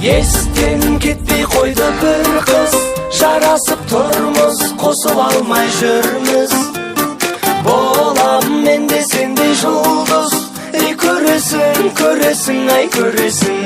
Естен кетпей қойды бір қыз, жарасып тұрмыз, қосып алмай жүрміз. Болам мен де сендей жұлдыз, ей көресің, көресің, ай көресің.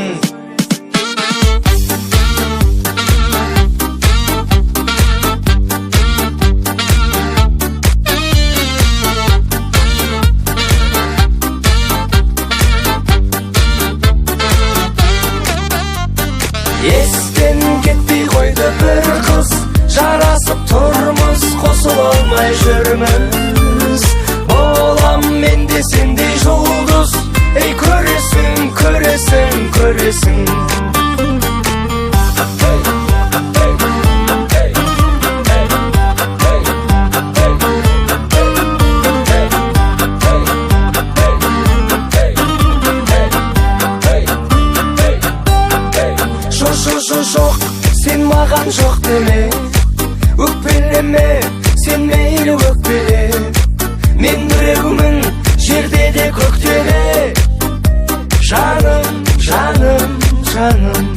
Естен кетпей қойды бір қыз, жарасып тұрмыз, қосып алмай жүрміз. Болам мен де сендей жұлдыз, ей көресің, көресің, көресің. Жоқ, сен маған жоқ деме, өкпелеме, сен мейлі өкпеле. Мен біреумін жерде де көкте де, жаным, жаным, жаным.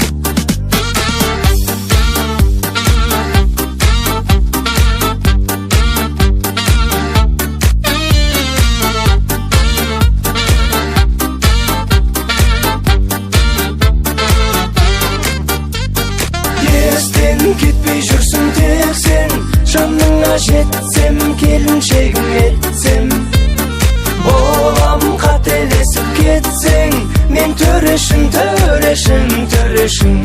Кетпей жүрсің тек сен, жаныңа жетсем, келіншегім етсем. Болам қателесіп кетсең, мен төрешін, төрешін, төрешін.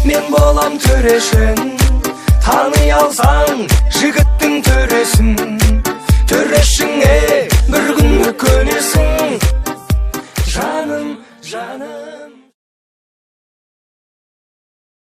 Мен болам төрешін, таны алсаң, жігіттің төрешін.